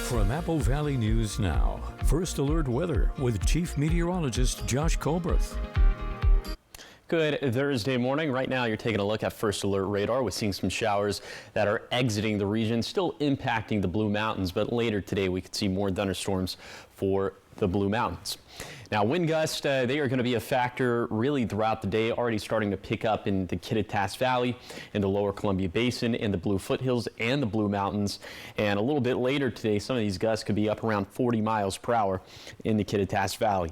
From Apple Valley News Now, First Alert Weather with Chief Meteorologist Josh Colbreth. Good Thursday morning. Right now, you're taking a look at First Alert radar. We're seeing some showers that are exiting the region, still impacting the Blue Mountains, but later today we could see more thunderstorms for the Blue Mountains. Now, wind gusts, they are going to be a factor really throughout the day, already starting to pick up in the Kittitas Valley, in the lower Columbia Basin, in the Blue Foothills and the Blue Mountains. And a little bit later today, some of these gusts could be up around 40 miles per hour in the Kittitas Valley.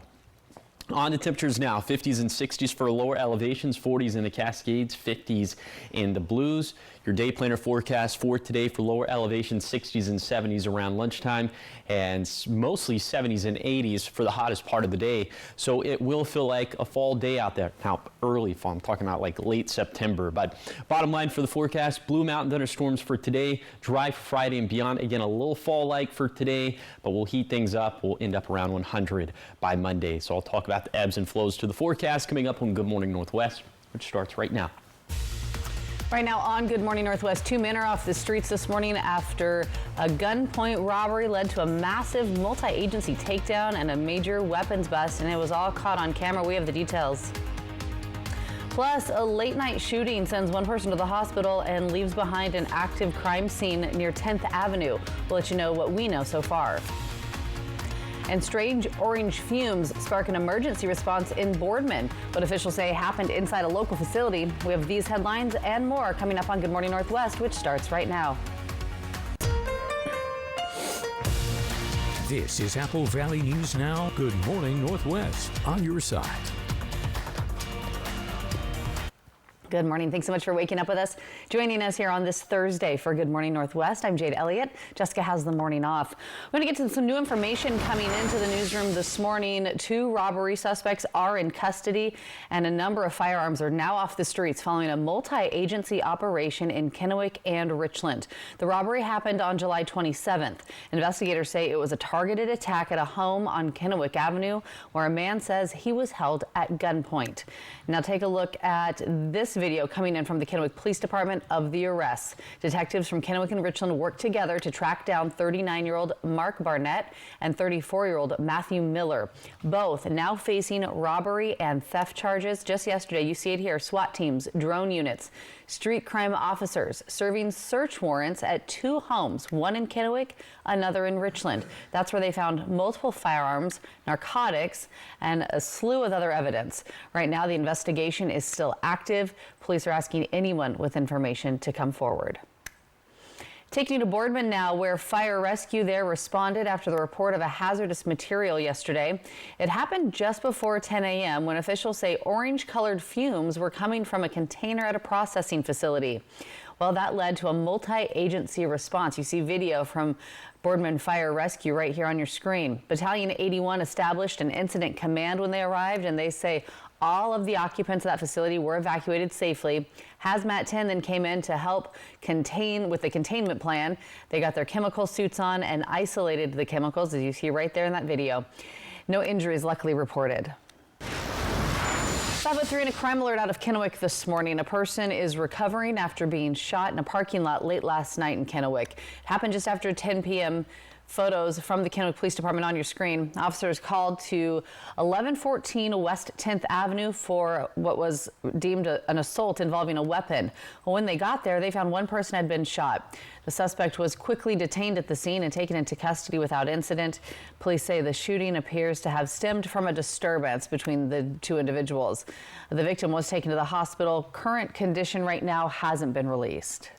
On to temperatures now, 50s and 60s for lower elevations, 40s in the Cascades, 50s in the Blues. Your day planner forecast for today for lower elevations, 60s and 70s around lunchtime, and mostly 70s and 80s for the hottest part of the day. So it will feel like a fall day out there. Now, early fall, I'm talking about like late September. But bottom line for the forecast, Blue Mountain thunderstorms for today, dry for Friday and beyond. Again, a little fall-like for today, but we'll heat things up. We'll end up around 100 by Monday. So I'll talk about the ebbs and flows to the forecast coming up on Good Morning Northwest, which starts right now. Right now on Good Morning Northwest, 2 men are off the streets this morning after a gunpoint robbery led to a massive multi-agency takedown and a major weapons bust, and it was all caught on camera. We have the details. Plus, a late-night shooting sends one person to the hospital and leaves behind an active crime scene near 10th Avenue. We'll let you know what we know so far. And strange orange fumes spark an emergency response in Boardman. What officials say happened inside a local facility. We have these headlines and more coming up on Good Morning Northwest, which starts right now. This is Apple Valley News Now. Good Morning Northwest on your side. Good morning. Thanks so much for waking up with us. Joining us here on this Thursday for Good Morning Northwest, I'm Jade Elliott. Jessica has the morning off. We're going to get to some new information coming into the newsroom this morning. 2 robbery suspects are in custody, and a number of firearms are now off the streets following a multi-agency operation in Kennewick and Richland. The robbery happened on July 27th. Investigators say it was a targeted attack at a home on Kennewick Avenue where a man says he was held at gunpoint. Now take a look at this video coming in from the Kennewick Police Department of the arrests. Detectives from Kennewick and Richland worked together to track down 39-year-old Mark Barnett and 34-year-old Matthew Miller, both now facing robbery and theft charges. Just yesterday, you see it here, SWAT teams, drone units, street crime officers serving search warrants at 2 homes, one in Kennewick, another in Richland. That's where they found multiple firearms, narcotics, and a slew of other evidence. Right now, the investigation is still active. Police are asking anyone with information to come forward. Taking you to Boardman now, where fire rescue there responded after the report of a hazardous material yesterday. It happened just before 10 a.m. when officials say orange-colored fumes were coming from a container at a processing facility. Well, that led to a multi-agency response. You see video from Boardman Fire Rescue right here on your screen. Battalion 81 established an incident command when they arrived, and they say all of the occupants of that facility were evacuated safely. Hazmat 10 then came in to help contain with the containment plan. They got their chemical suits on and isolated the chemicals, as you see right there in that video. No injuries luckily reported. 5:03 and a crime alert out of Kennewick this morning. A person is recovering after being shot in a parking lot late last night in Kennewick. It happened just after 10 p.m. Photos from the Kennewick Police Department on your screen. Officers called to 1114 West 10th Avenue for what was deemed an assault involving a weapon. Well, when they got there, they found one person had been shot. The suspect was quickly detained at the scene and taken into custody without incident. Police say the shooting appears to have stemmed from a disturbance between the 2 individuals. The victim was taken to the hospital. Current condition right now hasn't been released.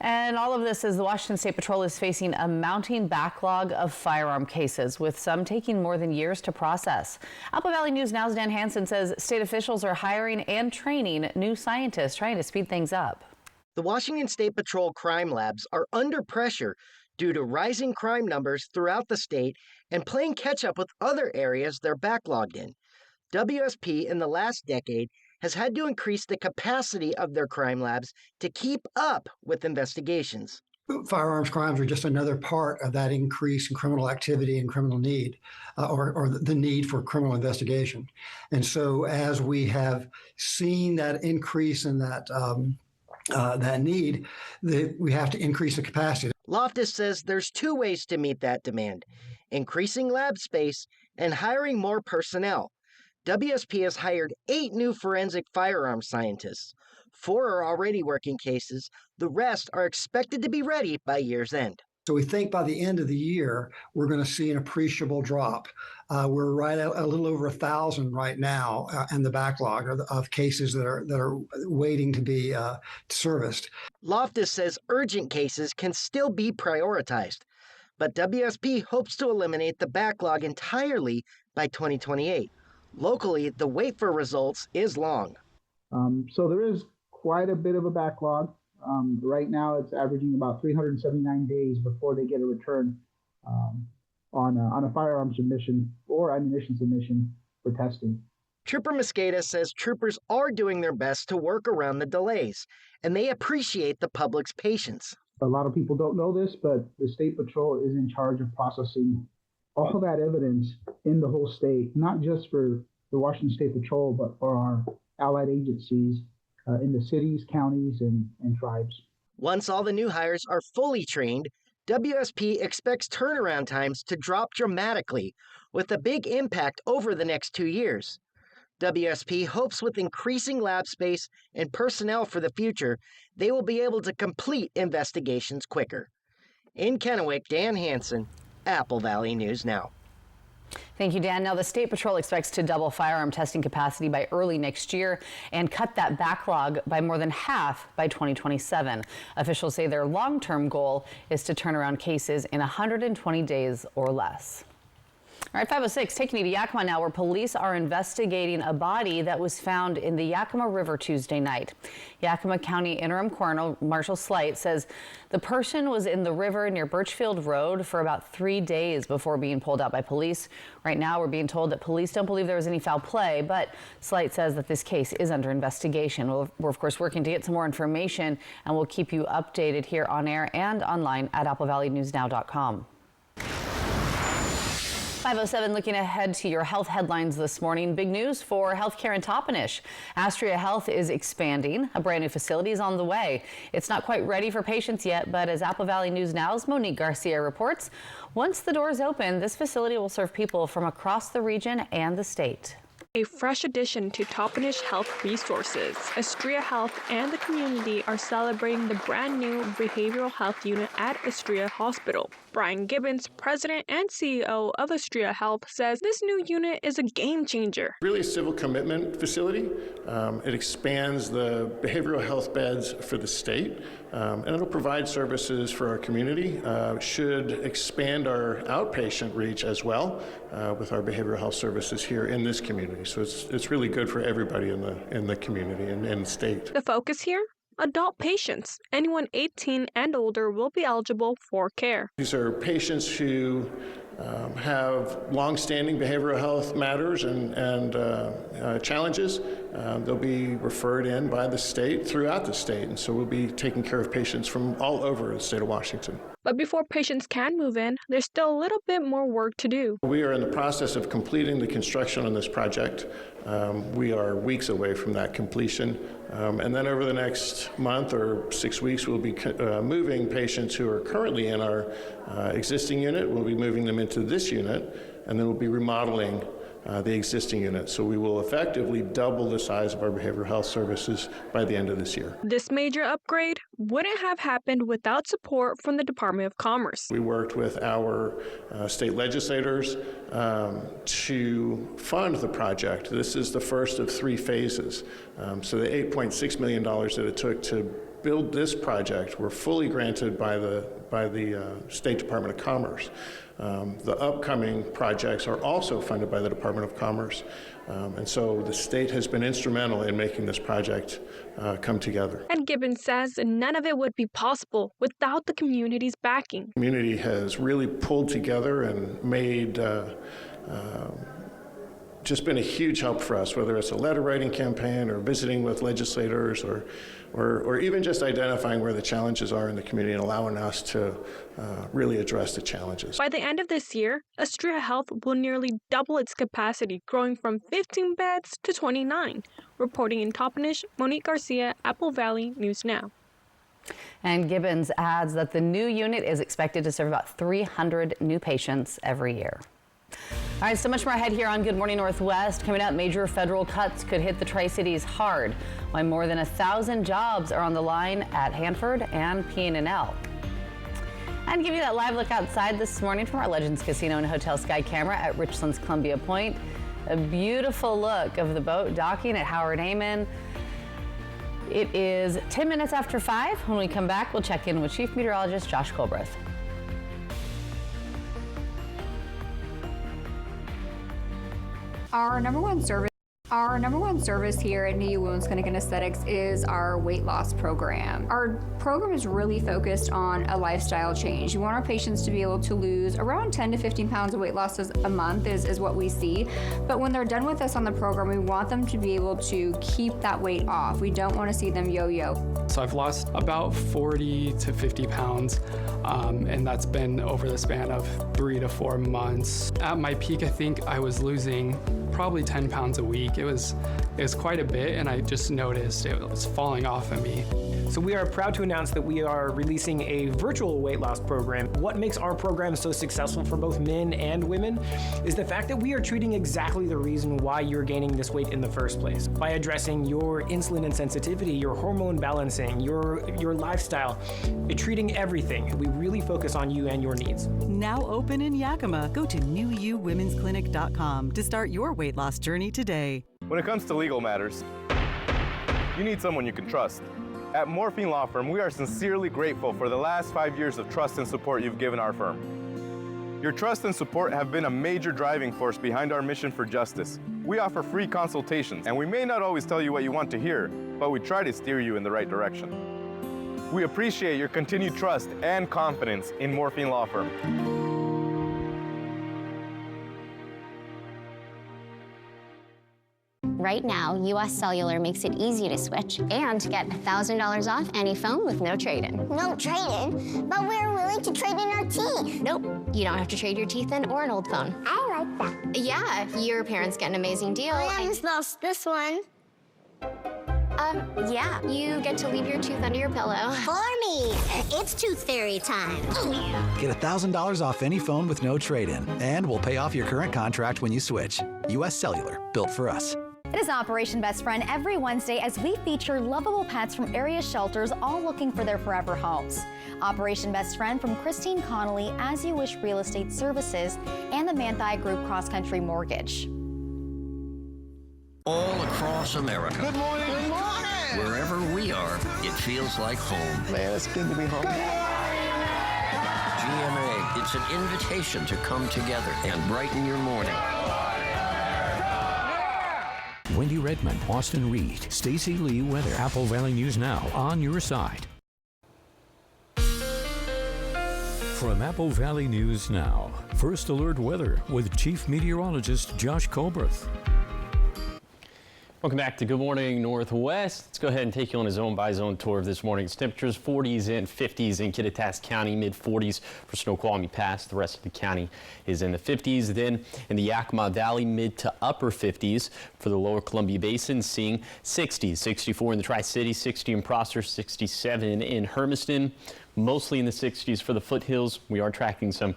And all of this as the Washington State Patrol is facing a mounting backlog of firearm cases, with some taking more than years to process. Apple Valley News Now's Dan Hansen says state officials are hiring and training new scientists trying to speed things up. The Washington State Patrol crime labs are under pressure due to rising crime numbers throughout the state and playing catch up with other areas they're backlogged in. WSP in the last decade has had to increase the capacity of their crime labs to keep up with investigations. Firearms crimes are just another part of that increase in criminal activity and criminal need, or the need for criminal investigation. And so as we have seen that increase in that need, we have to increase the capacity. Loftus says there's two ways to meet that demand: increasing lab space and hiring more personnel. WSP has hired 8 new forensic firearms scientists. 4 are already working cases. The rest are expected to be ready by year's end. So we think by the end of the year, we're going to see an appreciable drop. We're right at a little over 1,000 right now in the backlog of cases that are waiting to be serviced. Loftus says urgent cases can still be prioritized, but WSP hopes to eliminate the backlog entirely by 2028. Locally, the wait for results is long. So there is quite a bit of a backlog. Right now, it's averaging about 379 days before they get a return on a firearm submission or ammunition submission for testing. Trooper Mosqueda says troopers are doing their best to work around the delays, and they appreciate the public's patience. A lot of people don't know this, but the State Patrol is in charge of processing all that evidence in the whole state, not just for the Washington State Patrol, but for our allied agencies in the cities, counties, and tribes. Once all the new hires are fully trained, WSP expects turnaround times to drop dramatically, with a big impact over the next 2 years. WSP hopes with increasing lab space and personnel for the future, they will be able to complete investigations quicker. In Kennewick, Dan Hansen, Apple Valley News Now. Thank you, Dan. Now, the State Patrol expects to double firearm testing capacity by early next year and cut that backlog by more than half by 2027. Officials say their long-term goal is to turn around cases in 120 days or less. All right, 506, taking you to Yakima now, where police are investigating a body that was found in the Yakima River Tuesday night. Yakima County Interim Coroner Marshall Slight says the person was in the river near Birchfield Road for about 3 days before being pulled out by police. Right now, we're being told that police don't believe there was any foul play, but Slight says that this case is under investigation. We're, of course, working to get some more information, and we'll keep you updated here on air and online at applevalleynewsnow.com. 507, looking ahead to your health headlines this morning. Big news for healthcare in Toppenish. Astria Health is expanding. A brand new facility is on the way. It's not quite ready for patients yet, but as Apple Valley News Now's Monique Garcia reports, once the doors open, this facility will serve people from across the region and the state. A fresh addition to Toppenish Health Resources. Astria Health and the community are celebrating the brand new behavioral health unit at Astria Hospital. Brian Gibbons, president and CEO of Astria Health, says this new unit is a game changer. Really a civil commitment facility. It expands the behavioral health beds for the state, and it'll provide services for our community. Should expand our outpatient reach as well with our behavioral health services here in this community. So it's really good for everybody in the community and in the state. The focus here? Adult patients. Anyone 18 and older will be eligible for care. These are patients who have long-standing behavioral health matters and challenges. They'll be referred in by the state throughout the state, and so we'll be taking care of patients from all over the state of Washington. But before patients can move in, there's still a little bit more work to do. We are in the process of completing the construction on this project. We are weeks away from that completion. And then over the next month or 6 weeks, we'll be moving patients who are currently in our existing unit. We'll be moving them into this unit, and then we'll be remodeling the existing unit. So we will effectively double the size of our behavioral health services by the end of this year. This major upgrade wouldn't have happened without support from the Department of Commerce. We worked with our state legislators to fund the project. This is the first of 3 phases. So the $8.6 million that it took to build this project were fully granted by the State Department of Commerce. The upcoming projects are also funded by the Department of Commerce. And so the state has been instrumental in making this project come together. And Gibbons says none of it would be possible without the community's backing. The community has really pulled together and made just been a huge help for us, whether it's a letter writing campaign or visiting with legislators or even just identifying where the challenges are in the community and allowing us to really address the challenges. By the end of this year, Astria Health will nearly double its capacity, growing from 15 beds to 29. Reporting in Toppenish, Monique Garcia, Apple Valley News Now. And Gibbons adds that the new unit is expected to serve about 300 new patients every year. All right, so much more ahead here on Good Morning Northwest. Coming up, major federal cuts could hit the Tri-Cities hard. Why more than 1,000 jobs are on the line at Hanford and PNNL. And give you that live look outside this morning from our Legends Casino and Hotel Sky camera at Richland's Columbia Point. A beautiful look of the boat docking at Howard Amen. It is 10 minutes after 5. When we come back, we'll check in with Chief Meteorologist Josh Colbreth. Our number one service here at NIU Women's Clinic and Aesthetics is our weight loss program. Our program is really focused on a lifestyle change. We want our patients to be able to lose around 10 to 15 pounds of weight loss a month is what we see. But when they're done with us on the program, we want them to be able to keep that weight off. We don't want to see them yo-yo. So I've lost about 40 to 50 pounds, and that's been over the span of 3 to 4 months. At my peak, I think I was losing probably 10 pounds a week. It was quite a bit, and I just noticed it was falling off of me. So we are proud to announce that we are releasing a virtual weight loss program. What makes our program so successful for both men and women is the fact that we are treating exactly the reason why you're gaining this weight in the first place. By addressing your insulin insensitivity, your hormone balancing, your lifestyle, treating everything. We really focus on you and your needs. Now open in Yakima. Go to newuwomensclinic.com to start your weight loss journey today. When it comes to legal matters, you need someone you can trust. At Morphine Law Firm, we are sincerely grateful for the last 5 years of trust and support you've given our firm. Your trust and support have been a major driving force behind our mission for justice. We offer free consultations, and we may not always tell you what you want to hear, but we try to steer you in the right direction. We appreciate your continued trust and confidence in Morphine Law Firm. Right now, US Cellular makes it easy to switch and get $1,000 off any phone with no trade-in. No trade-in? But we're willing to trade in our teeth. Nope, you don't have to trade your teeth in or an old phone. I like that. Yeah, your parents get an amazing deal. I almost lost this one. Yeah, you get to leave your tooth under your pillow. For me, it's Tooth Fairy time. Get $1,000 off any phone with no trade-in, and we'll pay off your current contract when you switch. US Cellular, built for us. It is Operation Best Friend every Wednesday as we feature lovable pets from area shelters all looking for their forever homes. Operation Best Friend from Christine Connolly, As You Wish Real Estate Services, and the Manthei Group Cross Country Mortgage. All across America. Good morning. Good morning. Wherever we are, it feels like home. Man, it's good to be home. GMA, it's an invitation to come together and brighten your morning. Wendy Redmond, Austin Reed, Stacy Lee weather. Apple Valley News Now on your side. From Apple Valley News Now, First Alert Weather with Chief Meteorologist Josh Colbreth. Welcome back to Good Morning Northwest. Let's go ahead and take you on a zone-by-zone tour of this morning's temperatures. 40s and 50s in Kittitas County, mid-40s for Snoqualmie Pass. The rest of the county is in the 50s. Then in the Yakima Valley, mid to upper 50s for the lower Columbia Basin, seeing 60s, 64 in the Tri-Cities, 60 in Prosser, 67 in Hermiston. Mostly in the 60s for the foothills. We are tracking some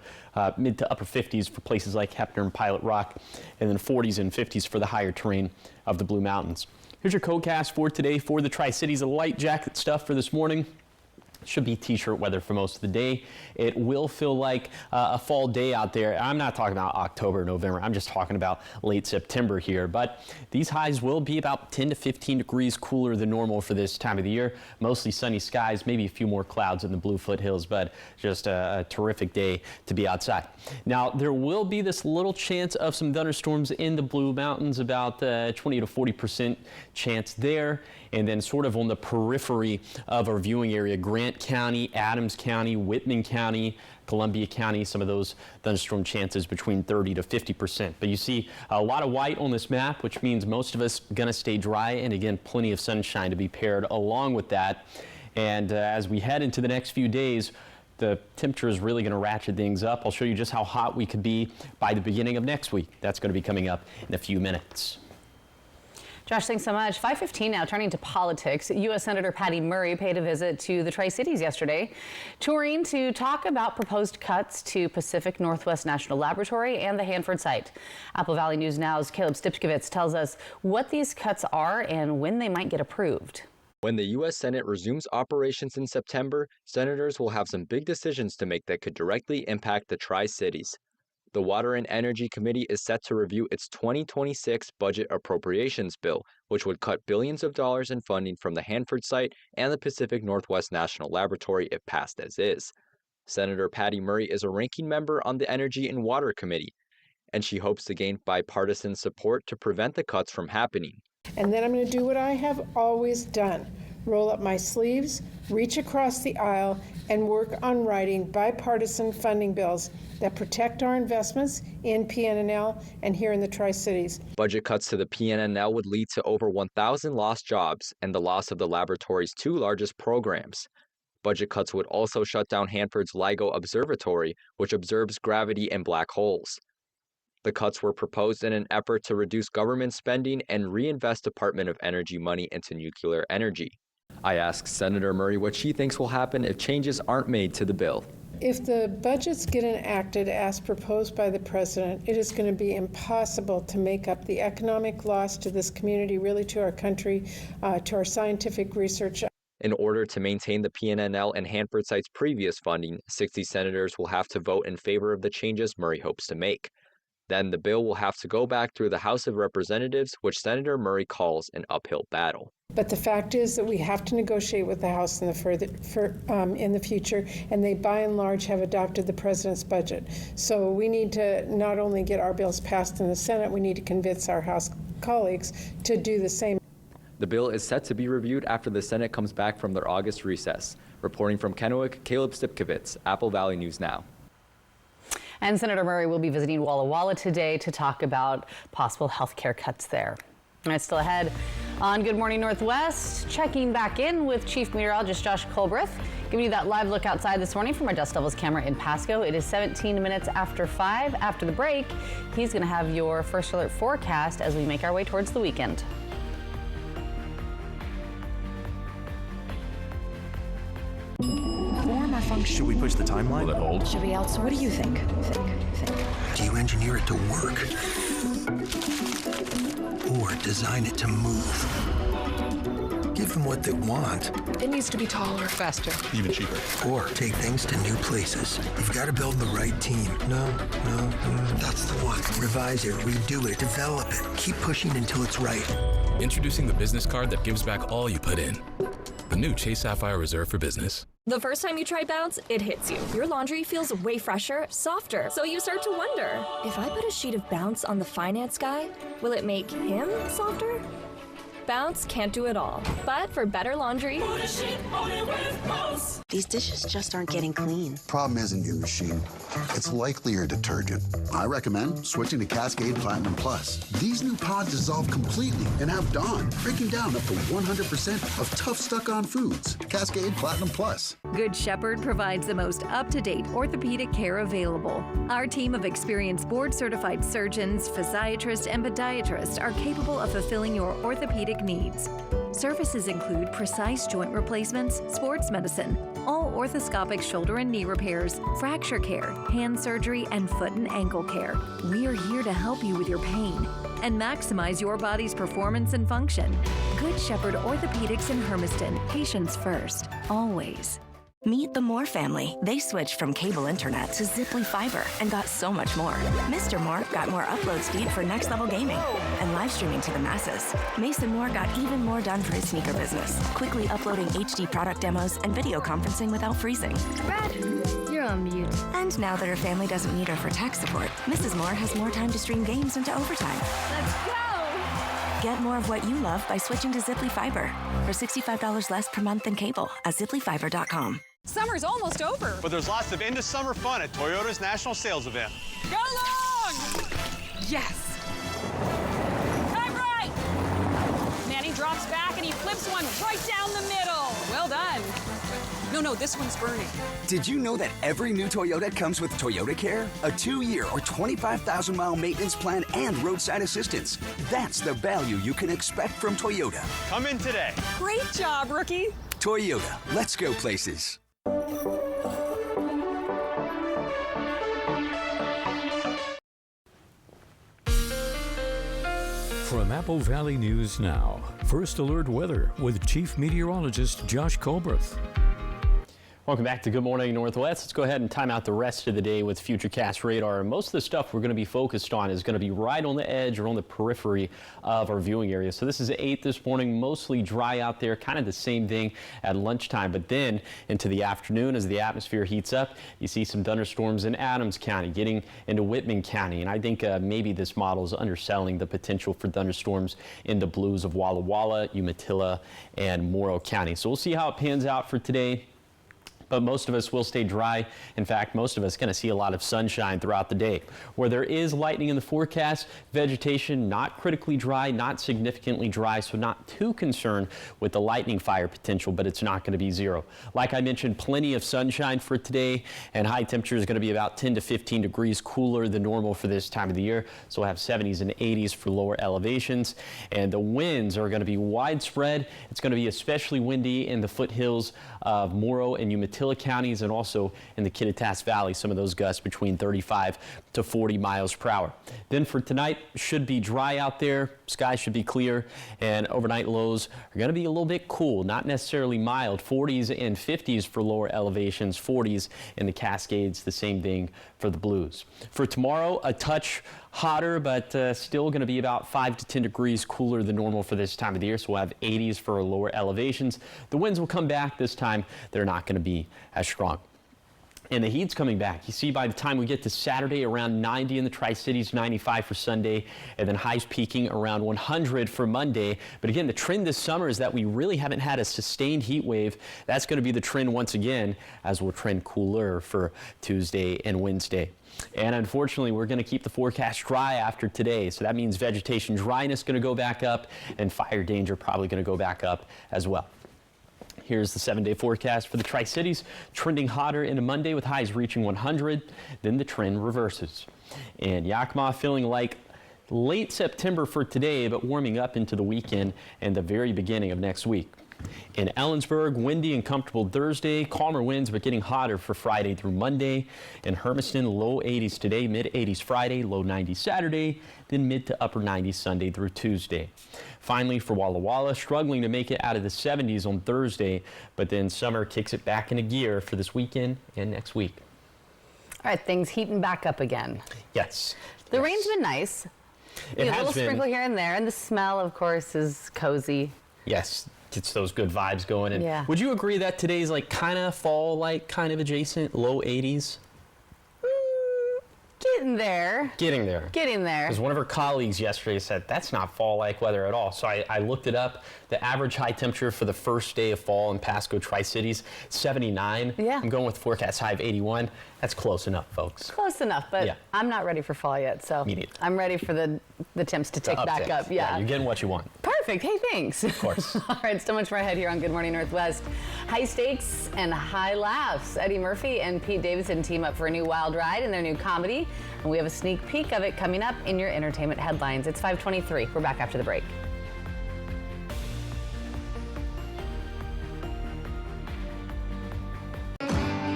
mid to upper 50s for places like Heppner and Pilot Rock, and then 40s and 50s for the higher terrain of the Blue Mountains. Here's your CodeCast for today for the Tri-Cities. A light jacket stuff for this morning. Should be t-shirt weather for most of the day. It will feel like a fall day out there. I'm not talking about October, November. I'm just talking about late September here. But these highs will be about 10 to 15 degrees cooler than normal for this time of the year. Mostly sunny skies, maybe a few more clouds in the Blue Foothills, but just a terrific day to be outside. Now, there will be this little chance of some thunderstorms in the Blue Mountains, about 20 to 40% chance there. And then sort of on the periphery of our viewing area, Grant County, Adams County, Whitman County, Columbia County, some of those thunderstorm chances between 30 to 50%. But you see a lot of white on this map, which means most of us going to stay dry, and again, plenty of sunshine to be paired along with that. And as we head into the next few days, the temperature is really going to ratchet things up. I'll show you just how hot we could be by the beginning of next week. That's going to be coming up in a few minutes. Josh, thanks so much. 5:15 now, turning to politics. U.S. Senator Patty Murray paid a visit to the Tri-Cities yesterday, touring to talk about proposed cuts to Pacific Northwest National Laboratory and the Hanford site. Apple Valley News Now's Caleb Stipkevitz tells us what these cuts are and when they might get approved. When the U.S. Senate resumes operations in September, senators will have some big decisions to make that could directly impact the Tri-Cities. The Water and Energy Committee is set to review its 2026 budget appropriations bill, which would cut billions of dollars in funding from the Hanford site and the Pacific Northwest National Laboratory if passed as is. Senator Patty Murray is a ranking member on the Energy and Water Committee, and she hopes to gain bipartisan support to prevent the cuts from happening. And then I'm going to do what I have always done. Roll up my sleeves, reach across the aisle, and work on writing bipartisan funding bills that protect our investments in PNNL and here in the Tri-Cities. Budget cuts to the PNNL would lead to over 1,000 lost jobs and the loss of the laboratory's two largest programs. Budget cuts would also shut down Hanford's LIGO Observatory, which observes gravity and black holes. The cuts were proposed in an effort to reduce government spending and reinvest Department of Energy money into nuclear energy. I asked Senator Murray what she thinks will happen if changes aren't made to the bill. If the budgets get enacted as proposed by the president, it is going to be impossible to make up the economic loss to this community, really to our country, to our scientific research. In order to maintain the PNNL and Hanford site's previous funding, 60 senators will have to vote in favor of the changes Murray hopes to make. Then the bill will have to go back through the House of Representatives, which Senator Murray calls an uphill battle. But the fact is that we have to negotiate with the House in the future, and they by and large have adopted the president's budget. So we need to not only get our bills passed in the Senate, we need to convince our House colleagues to do the same. The bill is set to be reviewed after the Senate comes back from their August recess. Reporting from Kennewick, Caleb Stipkevitz, Apple Valley News Now. And Senator Murray will be visiting Walla Walla today to talk about possible health care cuts there. All right, still ahead on Good Morning Northwest, checking back in with Chief Meteorologist Josh Colbreth, giving you that live look outside this morning from our Dust Levels camera in Pasco. It is 17 minutes after 5. After the break, he's going to have your first alert forecast as we make our way towards the weekend. Should we push the timeline? Will it hold? Should we outsource? What do you think? Do you engineer it to work? Or design it to move? Give them what they want. It needs to be taller, faster. Even cheaper. Or take things to new places. You've got to build the right team. No, that's the one. Revise it, redo it, develop it. Keep pushing until it's right. Introducing the business card that gives back all you put in. The new Chase Sapphire Reserve for Business. The first time you try Bounce, it hits you. Your laundry feels way fresher, softer. So you start to wonder, if I put a sheet of Bounce on the finance guy, will it make him softer? Bounce can't do it all. But for better laundry, these dishes just aren't getting clean. Problem isn't your machine. It's likely your detergent. I recommend switching to Cascade Platinum Plus. These new pods dissolve completely and have Dawn, breaking down up to 100% of tough stuck-on foods. Cascade Platinum Plus. Good Shepherd provides the most up-to-date orthopedic care available. Our team of experienced board-certified surgeons, physiatrists, and podiatrists are capable of fulfilling your orthopedic needs. Services include precise joint replacements, sports medicine, all orthoscopic shoulder and knee repairs, fracture care, hand surgery, and foot and ankle care. We are here to help you with your pain and maximize your body's performance and function. Good Shepherd Orthopedics in Hermiston. Patients first, always. Meet the Moore family. They switched from cable internet to Ziply Fiber and got so much more. Mr. Moore got more upload speed for next level gaming and live streaming to the masses. Mason Moore got even more done for his sneaker business, quickly uploading HD product demos and video conferencing without freezing. Brad, you're on mute. And now that her family doesn't need her for tech support, Mrs. Moore has more time to stream games into overtime. Let's go! Get more of what you love by switching to Ziply Fiber for $65 less per month than cable at ziplyfiber.com. Summer's almost over. But there's lots of end-of-summer fun at Toyota's National Sales Event. Go long! Yes! Time right! Manny drops back and he flips one right down the middle. Well done. No, this one's burning. Did you know that every new Toyota comes with Toyota Care? A 2-year or 25,000-mile maintenance plan and roadside assistance. That's the value you can expect from Toyota. Come in today. Great job, rookie. Toyota, let's go places. From Apple Valley News Now, First Alert Weather with Chief Meteorologist Josh Colbreth. Welcome back to Good Morning Northwest. Let's go ahead and time out the rest of the day with Futurecast radar. Most of the stuff we're going to be focused on is going to be right on the edge or on the periphery of our viewing area. So this is 8 this morning, mostly dry out there, kind of the same thing at lunchtime. But then into the afternoon, as the atmosphere heats up, you see some thunderstorms in Adams County, getting into Whitman County. And I think maybe this model is underselling the potential for thunderstorms in the blues of Walla Walla, Umatilla, and Morrow County. So we'll see how it pans out for today. But most of us will stay dry. In fact, most of us are going to see a lot of sunshine throughout the day. Where there is lightning in the forecast, vegetation not critically dry, not significantly dry, so not too concerned with the lightning fire potential, but it's not going to be zero. Like I mentioned, plenty of sunshine for today, and high temperature is going to be about 10 to 15 degrees cooler than normal for this time of the year. So we'll have 70s and 80s for lower elevations, and the winds are going to be widespread. It's going to be especially windy in the foothills of Morrow and Umatilla counties, and also in the Kittitas Valley, some of those gusts between 35 to 40 miles per hour. Then for tonight, should be dry out there. Skies should be clear, and overnight lows are going to be a little bit cool, not necessarily mild. 40s and 50s for lower elevations, 40s in the Cascades, the same thing for the blues. For tomorrow, a touch hotter, but still going to be about 5 to 10 degrees cooler than normal for this time of the year. So we'll have 80s for lower elevations. The winds will come back this time. They're not going to be as strong. And the heat's coming back. You see, by the time we get to Saturday, around 90 in the Tri-Cities, 95 for Sunday, and then highs peaking around 100 for Monday. But again, the trend this summer is that we really haven't had a sustained heat wave. That's going to be the trend once again, as we'll trend cooler for Tuesday and Wednesday. And unfortunately, we're going to keep the forecast dry after today. So that means vegetation dryness going to go back up, and fire danger probably going to go back up as well. Here's the 7-day forecast for the Tri-Cities, trending hotter into Monday with highs reaching 100. Then the trend reverses. And Yakima feeling like late September for today, but warming up into the weekend and the very beginning of next week. In Ellensburg, windy and comfortable Thursday, calmer winds but getting hotter for Friday through Monday. In Hermiston, low 80s today, mid 80s Friday, low 90s Saturday, then mid to upper 90s Sunday through Tuesday. Finally, for Walla Walla, struggling to make it out of the 70s on Thursday, but then summer kicks it back into gear for this weekend and next week. All right, things heating back up again. Yes. The rain's been nice. It has a little been. sprinkle here and there, and the smell, of course, is cozy. Yes. Gets those good vibes going. And yeah. Would you agree that today's like kind of fall-like, kind of adjacent, low 80s? Getting there. Getting there. Getting there. Because one of our colleagues yesterday said that's not fall-like weather at all. So I looked it up. The average high temperature for the first day of fall in Pasco Tri-Cities, 79. Yeah. I'm going with forecast high of 81. That's close enough, folks. Close enough, but yeah. I'm not ready for fall yet, so Me neither. I'm ready for the temps to tick back up. Yeah, you're getting what you want. Perfect. Hey, thanks. Of course. All right, so much more ahead here on Good Morning Northwest. High stakes and high laughs. Eddie Murphy and Pete Davidson team up for a new wild ride in their new comedy, and we have a sneak peek of it coming up in your entertainment headlines. It's 5:23. We're back after the break.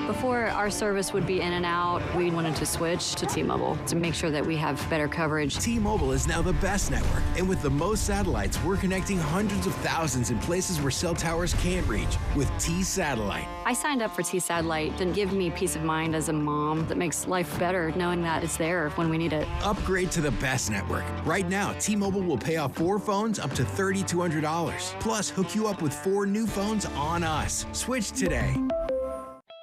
Before, our service would be in and out. We wanted to switch to T-Mobile to make sure that we have better coverage. T-Mobile is now the best network, and with the most satellites, we're connecting hundreds of thousands in places where cell towers can't reach with T-Satellite. I signed up for T-Satellite and give me peace of mind as a mom that makes life better knowing that it's there when we need it. Upgrade to the best network. Right now, T-Mobile will pay off 4 phones up to $3,200. Plus, hook you up with 4 new phones on us. Switch today.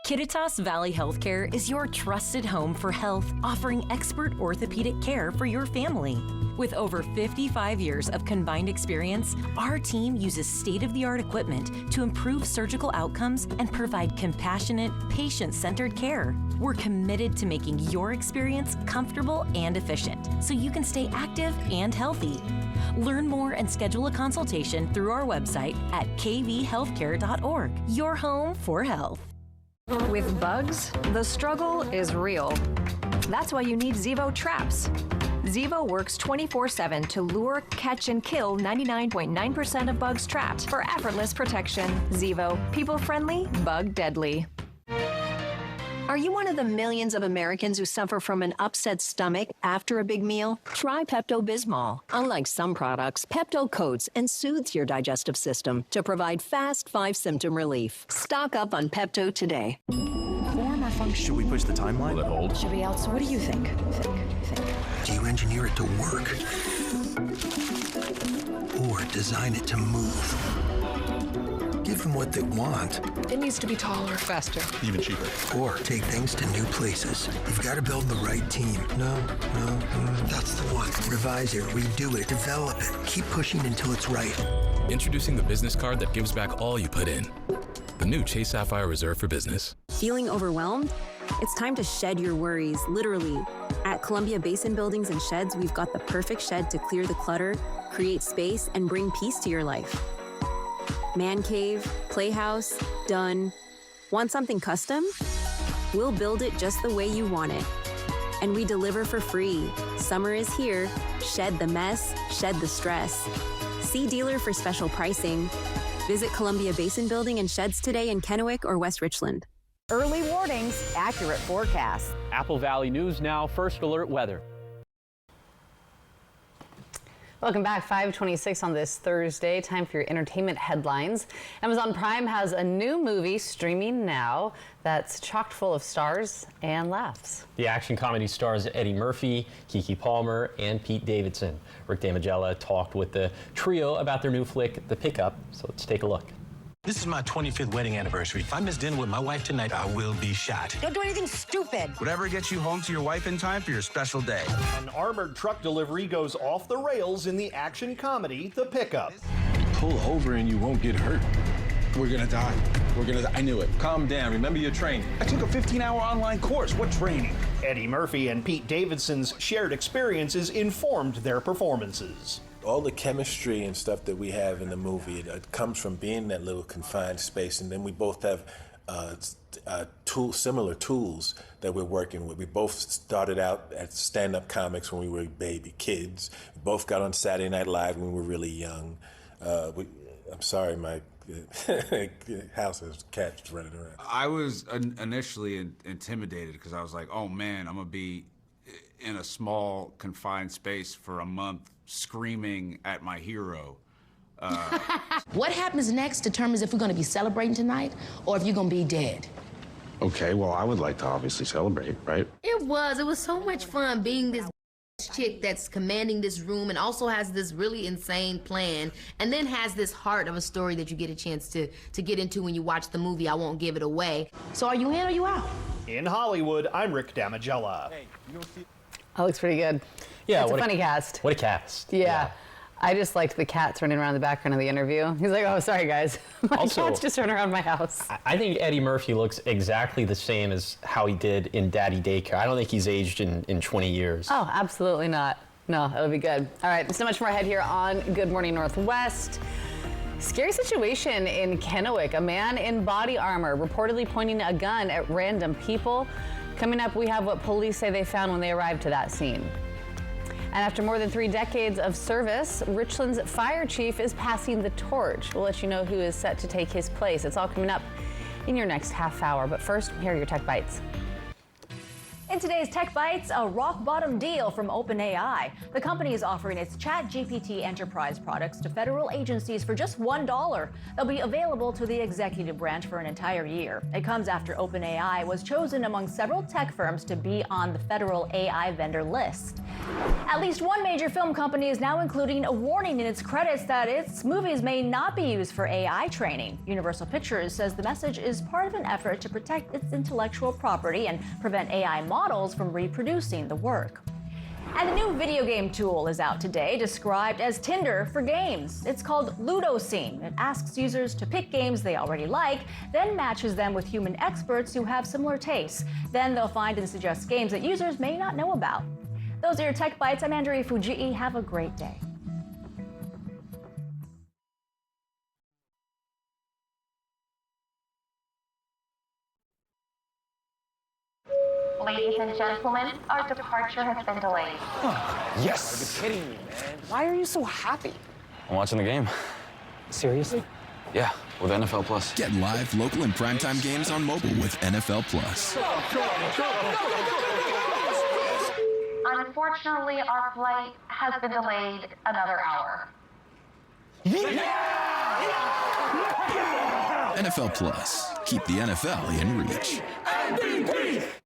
Kittitas Valley Healthcare is your trusted home for health, offering expert orthopedic care for your family. With over 55 years of combined experience, our team uses state-of-the-art equipment to improve surgical outcomes and provide compassionate, patient-centered care. We're committed to making your experience comfortable and efficient, so you can stay active and healthy. Learn more and schedule a consultation through our website at kvhealthcare.org. Your home for health. With bugs, the struggle is real. That's why you need Zevo traps. Zevo works 24/7 to lure, catch, and kill 99.9% of bugs trapped for effortless protection. Zevo, people-friendly, bug-deadly. Are you one of the millions of Americans who suffer from an upset stomach after a big meal? Try Pepto-Bismol. Unlike some products, Pepto coats and soothes your digestive system to provide fast 5-symptom relief. Stock up on Pepto today. Form or function? Should we push the timeline? Will it hold? Should we outsource? What do you think? Do you engineer it to work? Or design it to move? Give them what they want. It needs to be taller, faster. Even cheaper. Or take things to new places. You've got to build the right team. No, that's the one. Revise it, redo it, develop it. Keep pushing until it's right. Introducing the business card that gives back all you put in. The new Chase Sapphire Reserve for Business. Feeling overwhelmed? It's time to shed your worries, literally. At Columbia Basin Buildings and Sheds, we've got the perfect shed to clear the clutter, create space, and bring peace to your life. Man cave, playhouse, done. Want something custom? We'll build it just the way you want it. And we deliver for free. Summer is here. Shed the mess, shed the stress. See dealer for special pricing. Visit Columbia Basin Building and Sheds today in Kennewick or West Richland. Early warnings, accurate forecasts. Apple Valley News Now, First Alert Weather. Welcome back, 5:26 on this Thursday. Time for your entertainment headlines. Amazon Prime has a new movie streaming now that's chock full of stars and laughs. The action comedy stars Eddie Murphy, Keke Palmer, and Pete Davidson. Rick Damigella talked with the trio about their new flick, The Pickup. So let's take a look. This is my 25th wedding anniversary. If I miss dinner with my wife tonight, I will be shot. Don't do anything stupid. Whatever gets you home to your wife in time for your special day. An armored truck delivery goes off the rails in the action comedy, The Pickup. Pull over and you won't get hurt. We're gonna die. I knew it. Calm down. Remember your training. I took a 15-hour online course. What training? Eddie Murphy and Pete Davidson's shared experiences informed their performances. All the chemistry and stuff that we have in the movie, it comes from being in that little confined space, and then we both have similar tools that we're working with. We both started out at stand-up comics when we were baby kids. We both got on Saturday Night Live when we were really young. I'm sorry, my house has cats running around. I was initially intimidated because I was like, oh man, I'm gonna be in a small confined space for a month screaming at my hero. What happens next determines if we're going to be celebrating tonight or if you're going to be dead. Okay, well, I would like to obviously celebrate, right? It was so much fun being this chick that's commanding this room and also has this really insane plan and then has this heart of a story that you get a chance to get into when you watch the movie. I won't give it away. So are you in or you out? In Hollywood, I'm Rick Damigella. That looks pretty good. Yeah, it's a funny cast. What a cast. Yeah. I just liked the cats running around the background of the interview. He's like, oh, sorry, guys. My cats just run around my house. I think Eddie Murphy looks exactly the same as how he did in Daddy Daycare. I don't think he's aged in 20 years. Oh, absolutely not. No, it'll be good. All right, so much more ahead here on Good Morning Northwest. Scary situation in Kennewick. A man in body armor reportedly pointing a gun at random people. Coming up, we have what police say they found when they arrived to that scene. And after more than 3 decades of service, Richland's fire chief is passing the torch. We'll let you know who is set to take his place. It's all coming up in your next half hour. But first, here are your Tech Bites. In today's Tech Bites, a rock-bottom deal from OpenAI. The company is offering its ChatGPT Enterprise products to federal agencies for just $1. They'll be available to the executive branch for an entire year. It comes after OpenAI was chosen among several tech firms to be on the federal AI vendor list. At least one major film company is now including a warning in its credits that its movies may not be used for AI training. Universal Pictures says the message is part of an effort to protect its intellectual property and prevent AI models from reproducing the work. And a new video game tool is out today, described as Tinder for games. It's called Ludoscene. It asks users to pick games they already like, then matches them with human experts who have similar tastes. Then they'll find and suggest games that users may not know about. Those are your Tech Bites. I'm Andrea Fujii. Have a great day. Ladies and gentlemen, our departure has been delayed. Yes! You're kidding me, man. Why are you so happy? I'm watching the game. Seriously? Yeah, with NFL Plus. Get live, local, and primetime games on mobile with NFL Plus. Unfortunately, our flight has been delayed another hour. NFL Plus. Keep the NFL in reach.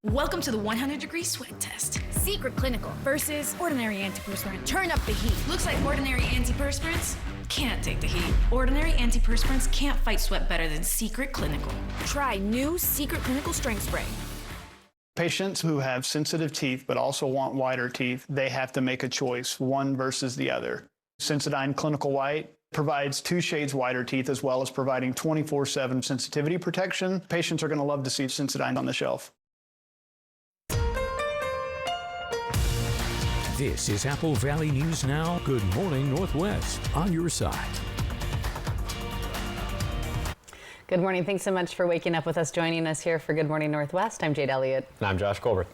Welcome to the 100-degree sweat test. Secret Clinical versus ordinary antiperspirant. Turn up the heat. Looks like ordinary antiperspirants can't take the heat. Ordinary antiperspirants can't fight sweat better than Secret Clinical. Try new Secret Clinical Strength Spray. Patients who have sensitive teeth but also want whiter teeth, they have to make a choice, one versus the other. Sensodyne Clinical White provides 2 shades whiter teeth as well as providing 24/7 sensitivity protection. Patients are going to love to see Sensodyne on the shelf. This is Apple Valley News Now. Good morning, Northwest, on your side. Good morning. Thanks so much for waking up with us, joining us here for Good Morning Northwest. I'm Jade Elliott. And I'm Josh Colbert.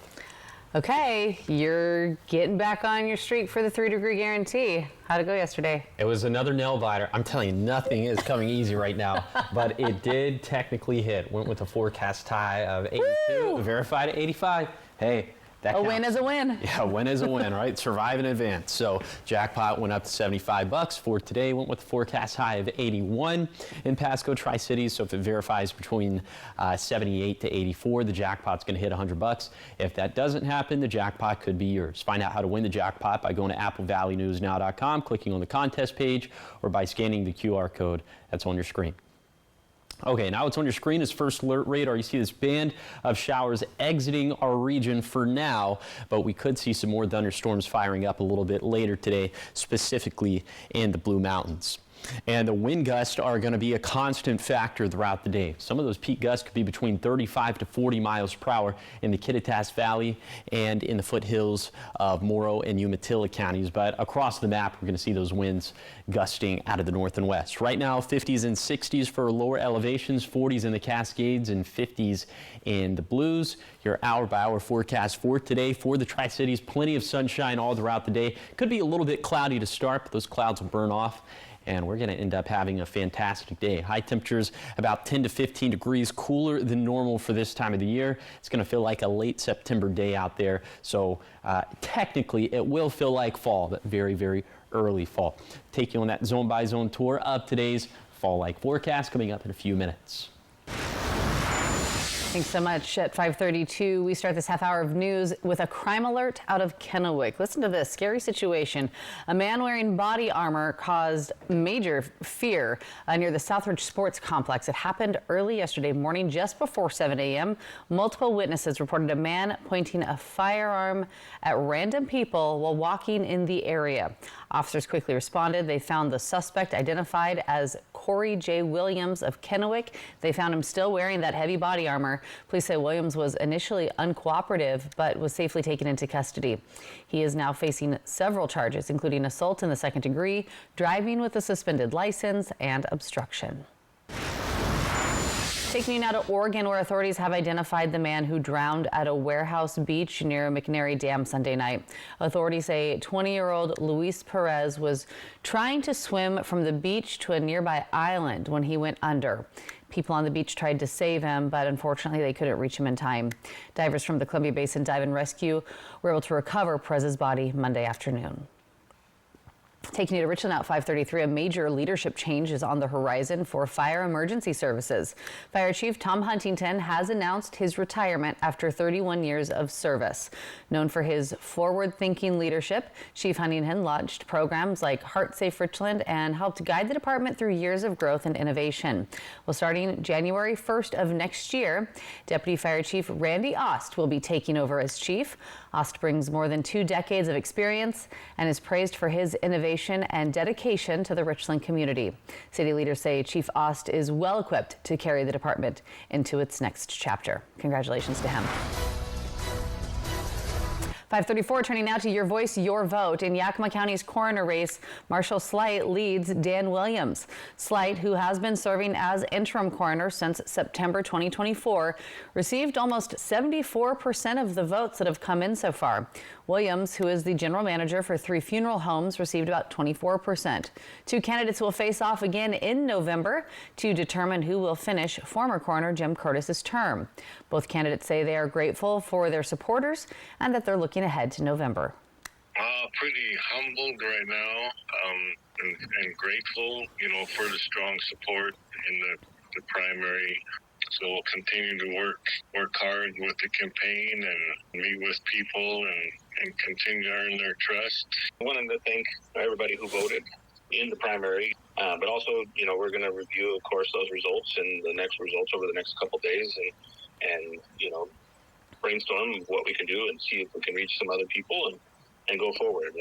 Okay, you're getting back on your streak for the 3-degree guarantee. How'd it go yesterday? It was another nail biter. I'm telling you, nothing is coming easy right now, but it did technically hit. Went with a forecast high of 82, Woo! Verified at 85. Hey. A win is a win. Yeah, a win is a win, right? Survive in advance. So jackpot went up to $75 for today. Went with a forecast high of 81 in Pasco Tri-Cities. So if it verifies between 78 to 84, the jackpot's going to hit $100. If that doesn't happen, the jackpot could be yours. Find out how to win the jackpot by going to applevalleynewsnow.com, clicking on the contest page, or by scanning the QR code that's on your screen. Okay, now what's on your screen is First Alert Radar. You see this band of showers exiting our region for now, but we could see some more thunderstorms firing up a little bit later today, specifically in the Blue Mountains. And the wind gusts are going to be a constant factor throughout the day. Some of those peak gusts could be between 35 to 40 miles per hour in the Kittitas Valley and in the foothills of Morrow and Umatilla counties. But across the map, we're going to see those winds gusting out of the north and west. Right now, 50s and 60s for lower elevations, 40s in the Cascades and 50s in the Blues. Your hour-by-hour forecast for today for the Tri-Cities. Plenty of sunshine all throughout the day. Could be a little bit cloudy to start, but those clouds will burn off, and we're going to end up having a fantastic day. High temperatures about 10 to 15 degrees cooler than normal for this time of the year. It's going to feel like a late September day out there. So technically it will feel like fall, but very, very early fall. Take you on that zone by zone tour of today's fall-like forecast coming up in a few minutes. Thanks so much. At 5:32, we start this half hour of news with a crime alert out of Kennewick. Listen to this scary situation. A man wearing body armor caused major fear near the Southridge Sports Complex. It happened early yesterday morning, just before 7 a.m. Multiple witnesses reported a man pointing a firearm at random people while walking in the area. Officers quickly responded. They found the suspect identified as Corey J. Williams of Kennewick. They found him still wearing that heavy body armor. Police say Williams was initially uncooperative, but was safely taken into custody. He is now facing several charges, including assault in the second degree, driving with a suspended license, and obstruction. Taking you now to Oregon, where authorities have identified the man who drowned at a warehouse beach near McNary Dam Sunday night. Authorities say 20-year-old Luis Perez was trying to swim from the beach to a nearby island when he went under. People on the beach tried to save him, but unfortunately they couldn't reach him in time. Divers from the Columbia Basin Dive and Rescue were able to recover Perez's body Monday afternoon. Taking you to Richland at 5:33, a major leadership change is on the horizon for fire emergency services. Fire Chief Tom Huntington has announced his retirement after 31 years of service. Known for his forward-thinking leadership, Chief Huntington launched programs like Heart Safe Richland and helped guide the department through years of growth and innovation. Well, starting January 1st of next year, Deputy Fire Chief Randy Ost will be taking over as chief. Ost brings more than 2 decades of experience and is praised for his innovation and dedication to the Richland community. City leaders say Chief Ost is well equipped to carry the department into its next chapter. Congratulations to him. 5:34, turning now to Your Voice, Your Vote. In Yakima County's coroner race, Marshall Slight leads Dan Williams. Slight, who has been serving as interim coroner since September 2024, received almost 74% of the votes that have come in so far. Williams, who is the general manager for 3 funeral homes, received about 24%. 2 candidates will face off again in November to determine who will finish former coroner Jim Curtis's term. Both candidates say they are grateful for their supporters and that they're looking ahead to November. Pretty humbled right now, and grateful, for the strong support in the primary. So we'll continue to work hard with the campaign and meet with people and continue to earn their trust. I wanted to thank everybody who voted in the primary, but also, we're going to review, of course, those results and the next results over the next couple days and brainstorm what we can do and see if we can reach some other people and go forward.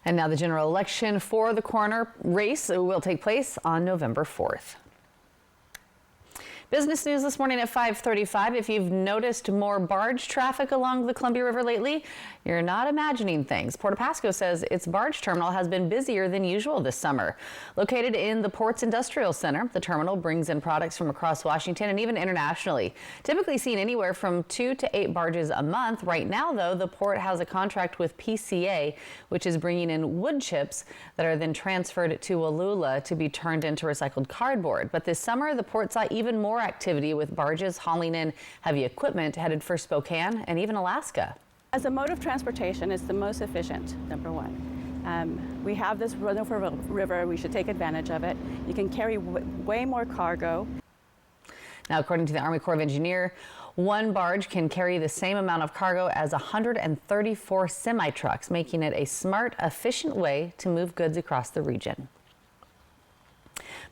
And now the general election for the coroner race will take place on November 4th. Business news this morning at 5:35. If you've noticed more barge traffic along the Columbia River lately, you're not imagining things. Port of Pasco says its barge terminal has been busier than usual this summer. Located in the Port's Industrial Center, the terminal brings in products from across Washington and even internationally. Typically seen anywhere from 2 to 8 barges a month. Right now, though, the port has a contract with PCA, which is bringing in wood chips that are then transferred to Wallula to be turned into recycled cardboard. But this summer, the port saw even more activity with barges hauling in heavy equipment headed for Spokane and even Alaska. As a mode of transportation, it's the most efficient, number one. We have this Rutherford River, we should take advantage of it. You can carry way more cargo. Now, according to the Army Corps of Engineers, one barge can carry the same amount of cargo as 134 semi-trucks, making it a smart, efficient way to move goods across the region.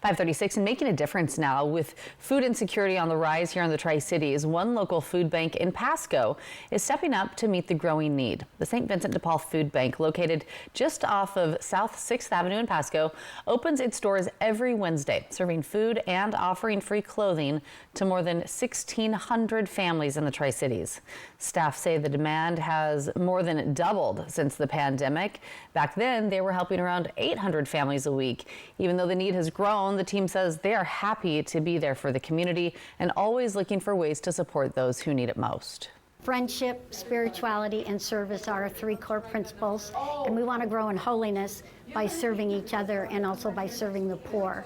5:36, and making a difference now with food insecurity on the rise here in the Tri-Cities. One local food bank in Pasco is stepping up to meet the growing need. The St. Vincent de Paul Food Bank, located just off of South 6th Avenue in Pasco, opens its doors every Wednesday, serving food and offering free clothing to more than 1,600 families in the Tri-Cities. Staff say the demand has more than doubled since the pandemic. Back then, they were helping around 800 families a week. Even though the need has grown, the team says they are happy to be there for the community and always looking for ways to support those who need it most. Friendship, spirituality, and service are our 3 core principles, and we want to grow in holiness by serving each other and also by serving the poor.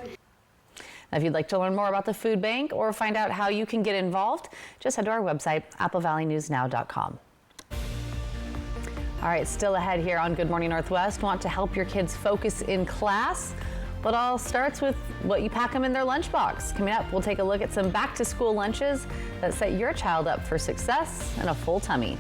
Now, if you'd like to learn more about the food bank or find out how you can get involved, just head to our website, AppleValleyNewsNow.com. All right, still ahead here on Good Morning Northwest. Want to help your kids focus in class? But all starts with what you pack them in their lunchbox. Coming up, we'll take a look at some back-to-school lunches that set your child up for success and a full tummy.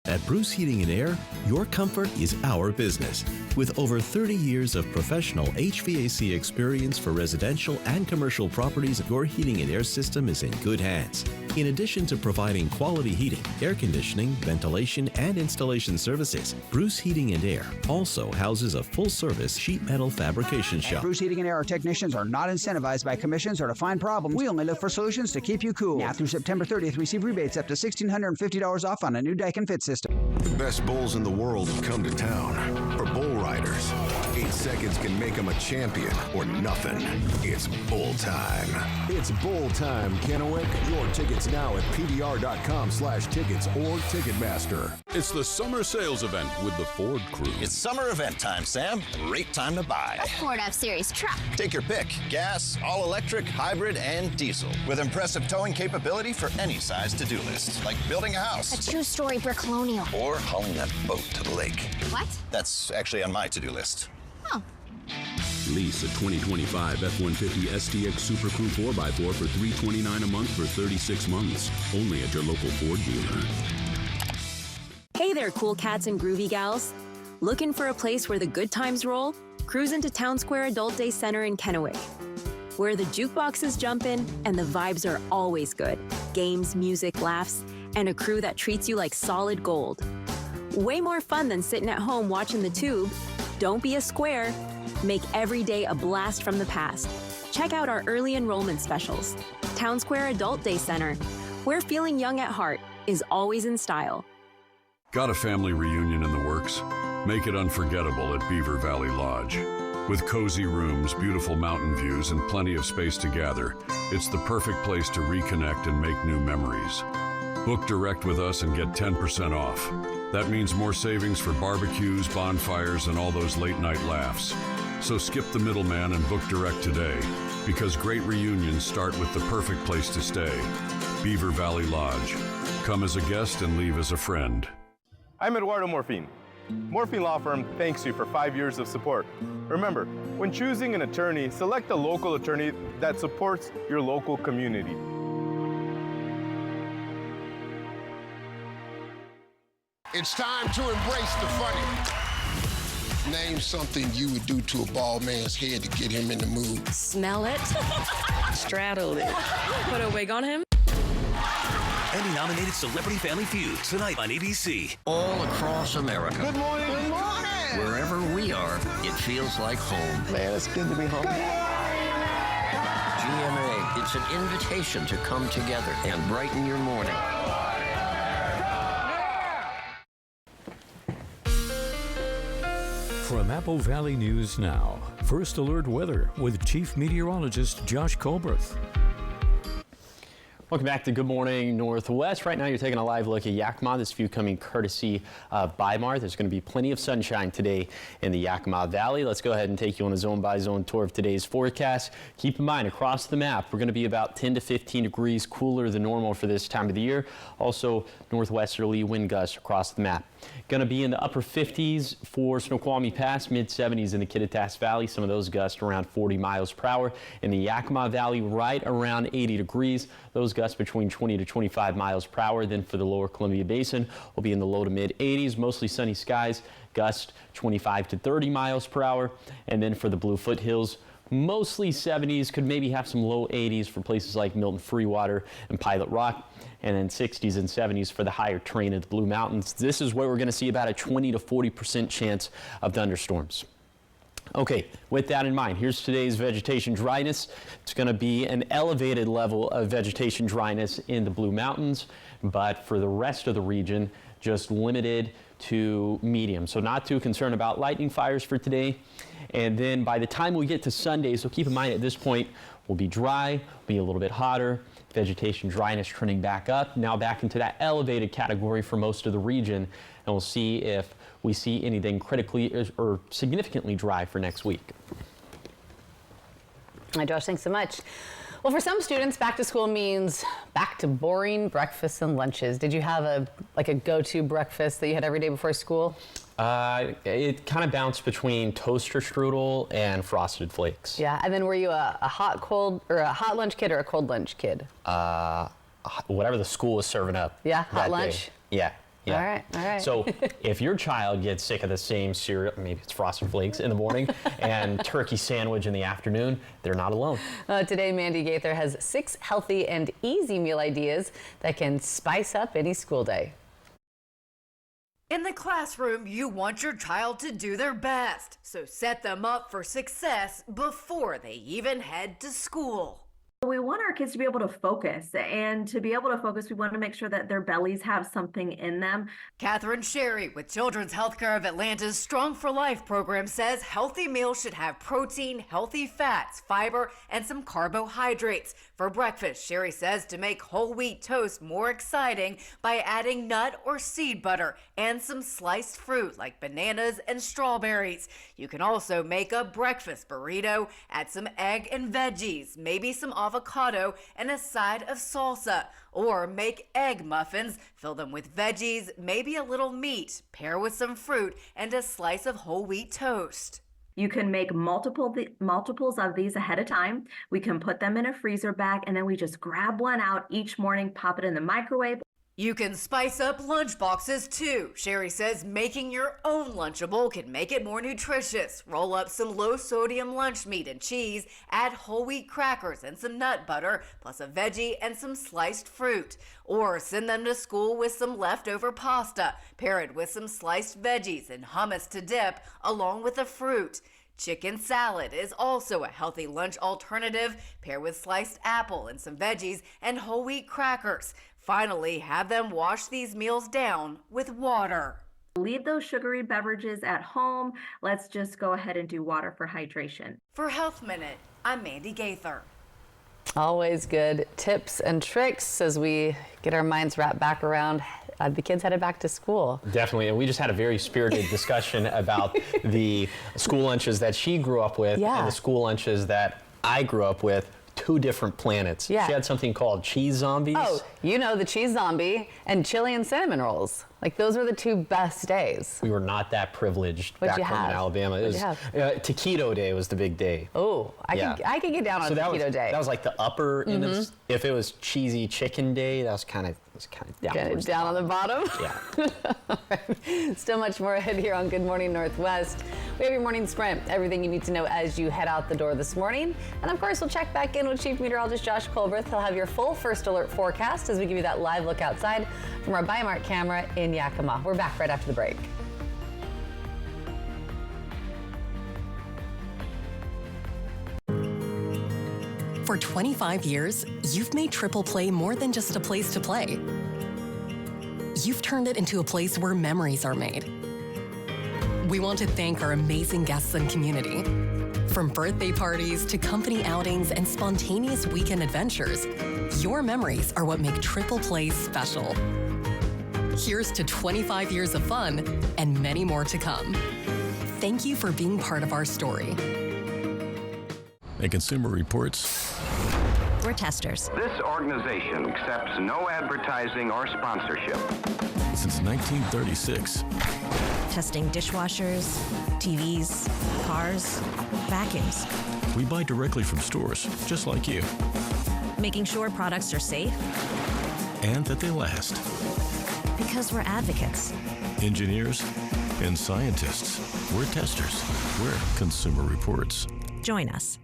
At Bruce Heating and Air, your comfort is our business. With over 30 years of professional HVAC experience for residential and commercial properties, your heating and air system is in good hands. In addition to providing quality heating, air conditioning, ventilation, and installation services, Bruce Heating and Air also houses a full-service sheet metal fabrication shop. At Bruce Heating and Air, our technicians are not incentivized by commissions or to find problems. We only look for solutions to keep you cool. Now through September 30th, receive rebates up to $1,650 off on a new Daikin Fit system. The best bulls in the world have come to town. For bull riders, 8 seconds can make him a champion or nothing. It's bull time. It's bull time, Kennewick. Your tickets now at pdr.com/tickets or Ticketmaster. It's the summer sales event with the Ford crew. It's summer event time, Sam. Great time to buy. A Ford F-Series truck. Take your pick. Gas, all-electric, hybrid, and diesel. With impressive towing capability for any size to-do list. Like building a house. A two-story brick colonial. Or hauling that boat to the lake. What? That's actually on my to-do list. Oh. Lease a 2025 F-150 STX Super Crew 4x4 for $329 a month for 36 months. Only at your local Ford dealer. Hey there, cool cats and groovy gals. Looking for a place where the good times roll? Cruise into Town Square Adult Day Center in Kennewick, where the jukebox is jumping and the vibes are always good. Games, music, laughs, and a crew that treats you like solid gold. Way more fun than sitting at home watching the tube. Don't be a square. Make every day a blast from the past. Check out our early enrollment specials. Town Square Adult Day Center, where feeling young at heart is always in style. Got a family reunion in the works? Make it unforgettable at Beaver Valley Lodge. With cozy rooms, beautiful mountain views, and plenty of space to gather, it's the perfect place to reconnect and make new memories. Book direct with us and get 10% off. That means more savings for barbecues, bonfires, and all those late-night laughs. So skip the middleman and book direct today, because great reunions start with the perfect place to stay. Beaver Valley Lodge. Come as a guest and leave as a friend. I'm Eduardo Morfin. Morfin Law Firm thanks you for 5 years of support. Remember, when choosing an attorney, select a local attorney that supports your local community. It's time to embrace the funny. Name something you would do to a bald man's head to get him in the mood. Smell it. Straddle it. Put a wig on him. Emmy-nominated Celebrity Family Feud tonight on ABC. All across America. Good morning. Good morning. Wherever we are, it feels like home. Man, it's good to be home. GMA, it's an invitation to come together and brighten your morning. From Apple Valley News Now, First Alert Weather with Chief Meteorologist Josh Colberth. Welcome back to Good Morning Northwest. Right now you're taking a live look at Yakima. This view coming courtesy of Bimar. There's going to be plenty of sunshine today in the Yakima Valley. Let's go ahead and take you on a zone-by-zone tour of today's forecast. Keep in mind, across the map, we're going to be about 10 to 15 degrees cooler than normal for this time of the year. Also, northwesterly wind gusts across the map. Going to be in the upper 50s for Snoqualmie Pass, mid-70s in the Kittitas Valley. Some of those gusts around 40 miles per hour. In the Yakima Valley, right around 80 degrees. Those gusts between 20 to 25 miles per hour. Then for the lower Columbia Basin, we'll be in the low to mid 80s, mostly sunny skies, gust 25 to 30 miles per hour. And then for the Blue Foothills, mostly 70s, could maybe have some low 80s for places like Milton Freewater and Pilot Rock, and then 60s and 70s for the higher terrain of the Blue Mountains. This is where we're going to see about a 20 to 40% chance of thunderstorms. Okay, with that in mind, here's today's vegetation dryness. It's going to be an elevated level of vegetation dryness in the Blue Mountains, but for the rest of the region, just limited to medium. So not too concerned about lightning fires for today. And then by the time we get to Sunday, so keep in mind at this point, we'll be dry, be a little bit hotter, vegetation dryness trending back up, now back into that elevated category for most of the region. And we'll see if we see anything critically or significantly dry for next week. Hi, Josh, thanks so much. Well, for some students, back to school means back to boring breakfasts and lunches. Did you have a go-to breakfast that you had every day before school? It kind of bounced between toaster strudel and Frosted Flakes. Yeah, and then were you a hot lunch kid or a cold lunch kid? Whatever the school was serving up. Yeah, hot lunch? Day. Yeah. Yeah. All right. So if your child gets sick of the same cereal, maybe it's Frosted Flakes in the morning and turkey sandwich in the afternoon, they're not alone. Today, Mandy Gaither has 6 healthy and easy meal ideas that can spice up any school day. In the classroom, you want your child to do their best, so set them up for success before they even head to school. We want our kids to be able to focus, and to be able to focus, we want to make sure that their bellies have something in them. Catherine Sherry with Children's Healthcare of Atlanta's Strong for Life program says healthy meals should have protein, healthy fats, fiber, and some carbohydrates. For breakfast, Sherry says to make whole wheat toast more exciting by adding nut or seed butter and some sliced fruit like bananas and strawberries. You can also make a breakfast burrito, add some egg and veggies, maybe some avocado and a side of salsa, or make egg muffins, fill them with veggies, maybe a little meat, pair with some fruit and a slice of whole wheat toast. You can make multiples of these ahead of time. We can put them in a freezer bag, and then we just grab one out each morning, pop it in the microwave. You can spice up lunch boxes too. Sherry says making your own Lunchable can make it more nutritious. Roll up some low-sodium lunch meat and cheese, add whole wheat crackers and some nut butter, plus a veggie and some sliced fruit. Or send them to school with some leftover pasta, pair it with some sliced veggies and hummus to dip, along with the fruit. Chicken salad is also a healthy lunch alternative. Pair with sliced apple and some veggies and whole wheat crackers. Finally, have them wash these meals down with water. Leave those sugary beverages at home. Let's just go ahead and do water for hydration. For Health Minute, I'm Mandy Gaither. Always good tips and tricks as we get our minds wrapped back around the kids headed back to school. Definitely, and we just had a very spirited discussion about the school lunches that she grew up with and the school lunches that I grew up with. Two different planets. Yeah. She had something called cheese zombies. Oh, you know, the cheese zombie and chili and cinnamon rolls. Like, those were the two best days. We were not that privileged What'd back you home have? in Alabama. It What'd was, you have? Taquito Day was the big day. Oh, I could get down on Taquito Day. That was like the upper end of this. If it was cheesy chicken day, that was kind of down on the bottom. Yeah. Still much more ahead here on Good Morning Northwest. We have your morning sprint, everything you need to know as you head out the door this morning. And of course, we'll check back in with Chief Meteorologist Josh Colbreth. He'll have your full first alert forecast as we give you that live look outside from our Biomark camera in Yakima. We're back right after the break. For 25 years, you've made Triple Play more than just a place to play. You've turned it into a place where memories are made. We want to thank our amazing guests and community. From birthday parties to company outings and spontaneous weekend adventures, your memories are what make Triple Play special. Here's to 25 years of fun and many more to come. Thank you for being part of our story. At Consumer Reports, we're testers. This organization accepts no advertising or sponsorship. Since 1936. Testing dishwashers, TVs, cars, vacuums. We buy directly from stores, just like you. Making sure products are safe. And that they last. Because we're advocates. Engineers and scientists. We're testers. We're Consumer Reports. Join us.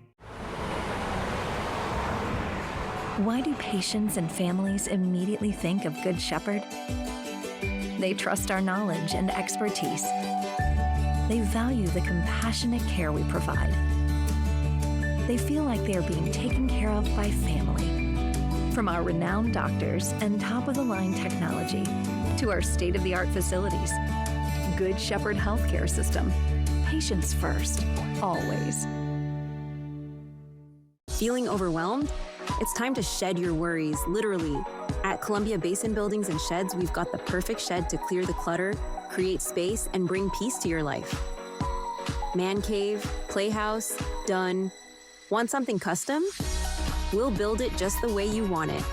Why do patients and families immediately think of Good Shepherd? They trust our knowledge and expertise. They value the compassionate care we provide. They feel like they are being taken care of by family. From our renowned doctors and top-of-the-line technology to our state-of-the-art facilities, Good Shepherd Healthcare System. Patients first, always. Feeling overwhelmed? It's time to shed your worries, literally. At Columbia Basin Buildings and Sheds, we've got the perfect shed to clear the clutter, create space, and bring peace to your life. Man cave, playhouse, done. Want something custom? We'll build it just the way you want it.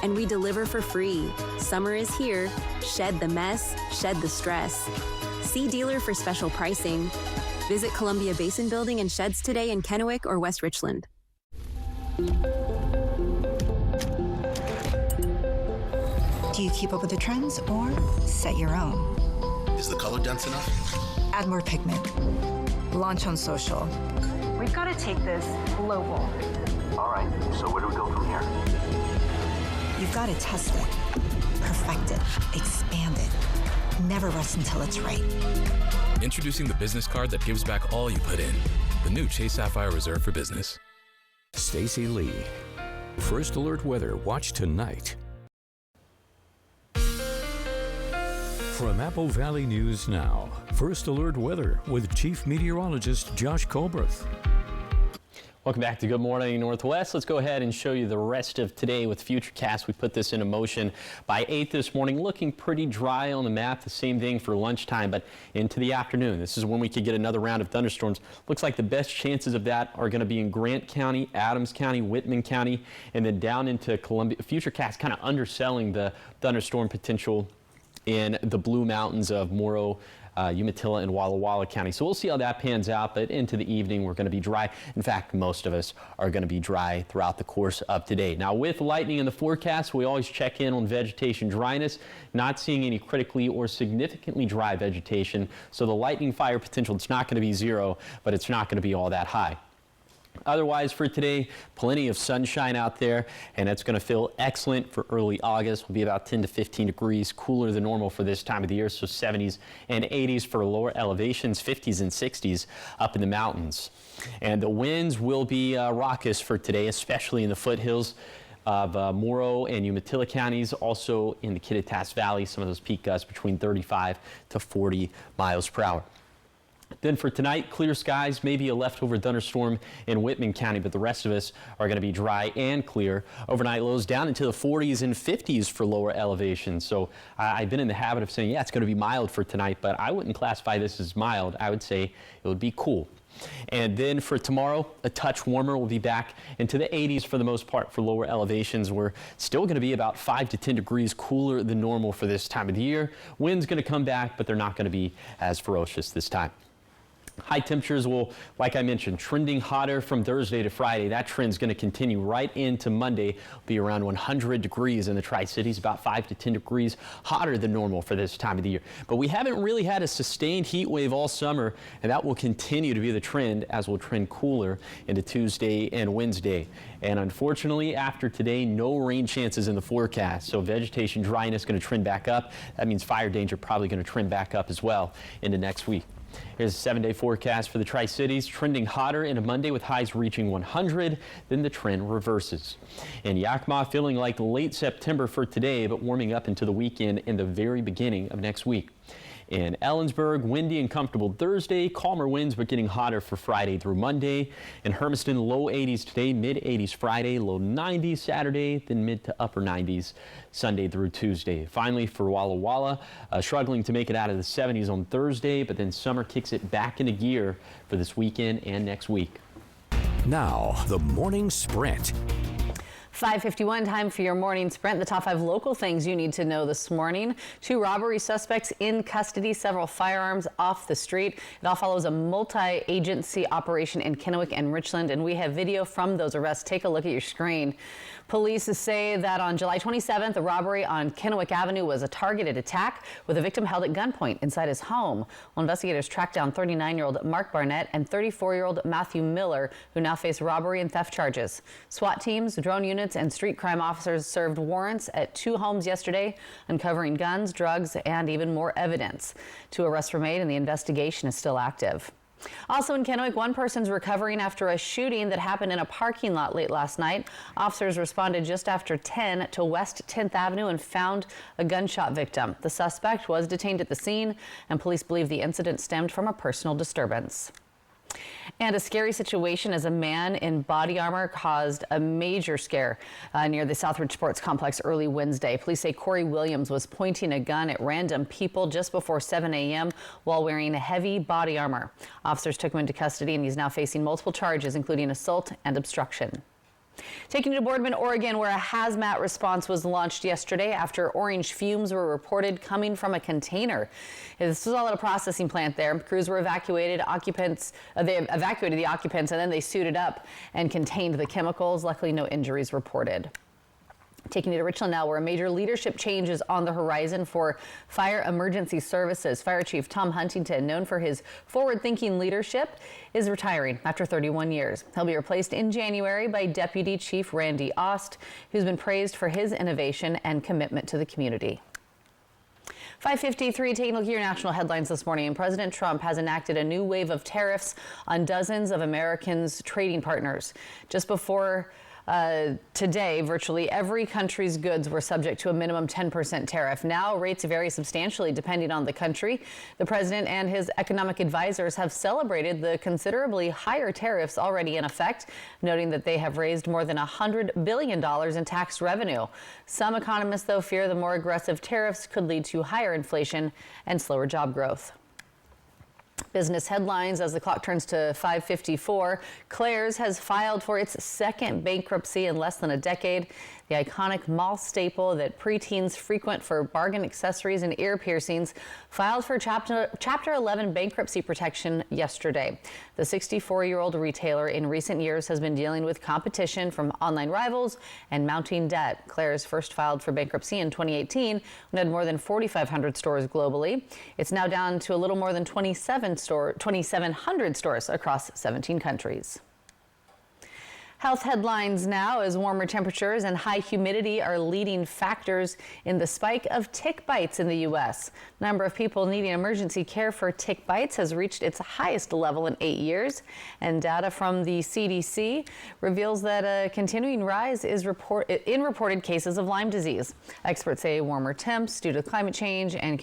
And we deliver for free. Summer is here. Shed the mess, shed the stress. See dealer for special pricing. Visit Columbia Basin Building and Sheds today in Kennewick or West Richland. Do you keep up with the trends or set your own? Is the color dense enough? Add more pigment. Launch on social. We've got to take this global. All right, so where do we go from here? You've got to test it, perfect it, expand it. Never rest until it's right. Introducing the business card that gives back all you put in. The new Chase Sapphire Reserve for Business. Stacy Lee, First Alert Weather. Watch tonight. From Apple Valley News Now, First Alert Weather with Chief Meteorologist Josh Colbreth. Welcome back to Good Morning Northwest. Let's go ahead and show you the rest of today with Futurecast. We put this into motion by 8 this morning, looking pretty dry on the map. The same thing for lunchtime, but into the afternoon. This is when we could get another round of thunderstorms. Looks like the best chances of that are going to be in Grant County, Adams County, Whitman County, and then down into Columbia. Futurecast kind of underselling the thunderstorm potential in the Blue Mountains of Morrow, Umatilla, and Walla Walla County. So we'll see how that pans out, but into the evening we're going to be dry. In fact, most of us are going to be dry throughout the course of today. Now, with lightning in the forecast, we always check in on vegetation dryness. Not seeing any critically or significantly dry vegetation, so the lightning fire potential, it's not going to be zero, but it's not going to be all that high. Otherwise, for today, plenty of sunshine out there, and it's going to feel excellent for early August. Will be about 10 to 15 degrees cooler than normal for this time of the year, so 70s and 80s for lower elevations, 50s and 60s up in the mountains. And the winds will be raucous for today, especially in the foothills of Morrow and Umatilla counties, also in the Kittitas Valley, some of those peak gusts between 35 to 40 miles per hour. Then for tonight, clear skies, maybe a leftover thunderstorm in Whitman County, but the rest of us are going to be dry and clear. Overnight lows down into the 40s and 50s for lower elevations. So I've been in the habit of saying, yeah, it's going to be mild for tonight, but I wouldn't classify this as mild. I would say it would be cool. And then for tomorrow, a touch warmer. We'll be back into the 80s for the most part for lower elevations. We're still going to be about 5 to 10 degrees cooler than normal for this time of the year. Wind's going to come back, but they're not going to be as ferocious this time. High temperatures will, like I mentioned, trending hotter from Thursday to Friday. That trend's going to continue right into Monday. Be around 100 degrees in the Tri-Cities, about 5 to 10 degrees hotter than normal for this time of the year. But we haven't really had a sustained heat wave all summer, and that will continue to be the trend as we'll trend cooler into Tuesday and Wednesday. And unfortunately, after today, no rain chances in the forecast. So vegetation dryness going to trend back up. That means fire danger probably going to trend back up as well into next week. Here's a 7-day forecast for the Tri-Cities, trending hotter into Monday with highs reaching 100. Then the trend reverses. In Yakima, feeling like late September for today, but warming up into the weekend and the very beginning of next week. In Ellensburg, windy and comfortable Thursday, calmer winds but getting hotter for Friday through Monday. In Hermiston, low 80s today, mid 80s Friday, low 90s Saturday, then mid to upper 90s Sunday through Tuesday. Finally, for Walla Walla, struggling to make it out of the 70s on Thursday, but then summer kicks it back into gear for this weekend and next week. Now, the morning sprint. 5:51, time for your morning sprint. The top 5 local things you need to know this morning. 2 robbery suspects in custody, several firearms off the street. It all follows a multi-agency operation in Kennewick and Richland, and we have video from those arrests. Take a look at your screen. Police say that on July 27th, a robbery on Kennewick Avenue was a targeted attack with a victim held at gunpoint inside his home. Well, investigators tracked down 39-year-old Mark Barnett and 34-year-old Matthew Miller, who now face robbery and theft charges. SWAT teams, drone units, and street crime officers served warrants at 2 homes yesterday, uncovering guns, drugs, and even more evidence. 2 arrests were made, and the investigation is still active. Also in Kennewick, 1 person's recovering after a shooting that happened in a parking lot late last night. Officers responded just after 10 to West 10th Avenue and found a gunshot victim. The suspect was detained at the scene, and police believe the incident stemmed from a personal disturbance. And a scary situation as a man in body armor caused a major scare near the Southridge Sports Complex early Wednesday. Police say Corey Williams was pointing a gun at random people just before 7 a.m. while wearing heavy body armor. Officers took him into custody, and he's now facing multiple charges, including assault and obstruction. Taking you to Boardman, Oregon, where a hazmat response was launched yesterday after orange fumes were reported coming from a container. This was all at a processing plant there. Crews were evacuated. They evacuated the occupants, and then they suited up and contained the chemicals. Luckily, no injuries reported. Taking you to Richland now, where a major leadership change is on the horizon for fire emergency services. Fire Chief Tom Huntington, known for his forward-thinking leadership, is retiring after 31 years. He'll be replaced in January by Deputy Chief Randy Ost, who's been praised for his innovation and commitment to the community. 5:53, taking a look at your national headlines this morning. President Trump has enacted a new wave of tariffs on dozens of Americans' trading partners. Just before Today, virtually every country's goods were subject to a minimum 10% tariff. Now, rates vary substantially depending on the country. The president and his economic advisors have celebrated the considerably higher tariffs already in effect, noting that they have raised more than $100 billion in tax revenue. Some economists, though, fear the more aggressive tariffs could lead to higher inflation and slower job growth. Business headlines as the clock turns to 5:54. Claire's has filed for its second bankruptcy in less than a decade. The iconic mall staple that preteens frequent for bargain accessories and ear piercings filed for Chapter 11 bankruptcy protection yesterday. The 64-year-old retailer in recent years has been dealing with competition from online rivals and mounting debt. Claire's first filed for bankruptcy in 2018 when it had more than 4,500 stores globally. It's now down to a little more than 2,700 stores across 17 countries. Health headlines now, as warmer temperatures and high humidity are leading factors in the spike of tick bites in the U.S. Number of people needing emergency care for tick bites has reached its highest level in 8 years, and data from the CDC reveals that a continuing rise is in reported cases of Lyme disease. Experts say warmer temps due to climate change and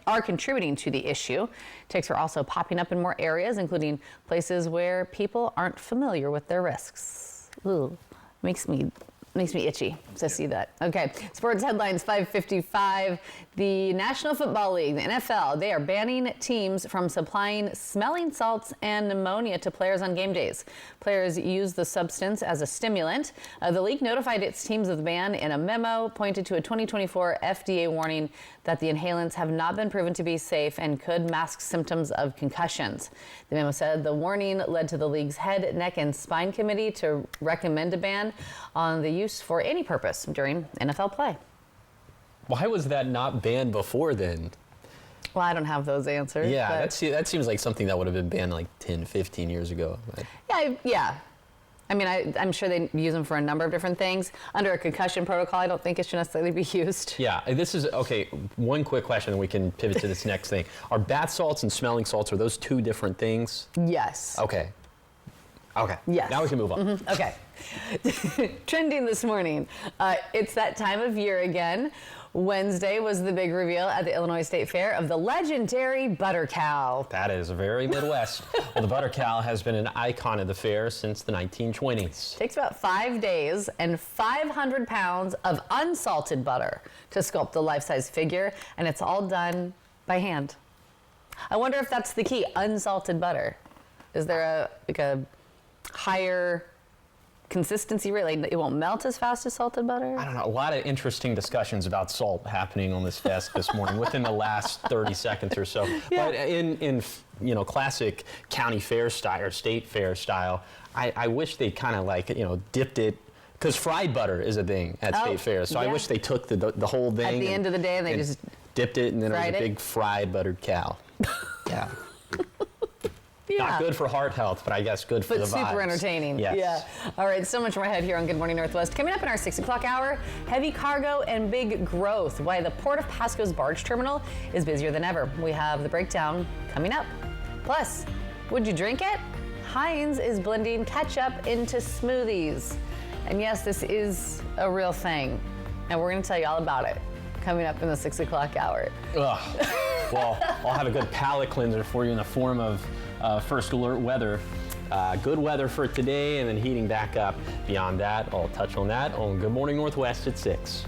are contributing to the issue. Ticks are also popping up in more areas, including places where people aren't familiar with their risks. Ooh, makes me itchy to see that. Okay, sports headlines 5:55. The National Football League, the NFL, they are banning teams from supplying smelling salts and pneumonia to players on game days. Players use the substance as a stimulant. The league notified its teams of the ban in a memo, pointed to a 2024 FDA warning that the inhalants have not been proven to be safe and could mask symptoms of concussions. The memo said the warning led to the league's head, neck, and spine committee to recommend a ban on the use for any purpose during NFL play. Why was that not banned before then? Well, I don't have those answers. Yeah, that seems like something that would have been banned like 10, 15 years ago. Yeah. I mean, I'm sure they use them for a number of different things. Under a concussion protocol, I don't think it should necessarily be used. Yeah, this is, okay, one quick question, and we can pivot to this next thing. Are bath salts and smelling salts, are those two different things? Yes. Okay. Yes. Now we can move on. Mm-hmm. Okay. Trending this morning. It's that time of year again. Wednesday was the big reveal at the Illinois State Fair of the legendary butter cow. That is very Midwest. Well, the butter cow has been an icon of the fair since the 1920s. It takes about 5 days and 500 pounds of unsalted butter to sculpt the life-size figure, and it's all done by hand. I wonder if that's the key, unsalted butter. Is there a higher consistency rate, like it won't melt as fast as salted butter? I don't know. A lot of interesting discussions about salt happening on this desk this morning within the last 30 seconds or so. Yeah. But in classic county fair style or state fair style, I wish they kind of dipped it, because fried butter is a thing at state fairs. So yeah. I wish they took the whole thing at the end of the day and they just dipped it, and then it was a big fried buttered cow. Yeah. Yeah. Not good for heart health, but I guess good for the vibes. But super entertaining. Yes. Yeah. All right, so much more ahead here on Good Morning Northwest. Coming up in our 6 o'clock hour, heavy cargo and big growth. Why the Port of Pasco's barge terminal is busier than ever. We have the breakdown coming up. Plus, would you drink it? Heinz is blending ketchup into smoothies. And yes, this is a real thing. And we're going to tell you all about it coming up in the 6 o'clock hour. Ugh. Well, I'll have a good palate cleanser for you in the form of First Alert weather. Good weather for today, and then heating back up. Beyond that, I'll touch on that on Good Morning Northwest at 6.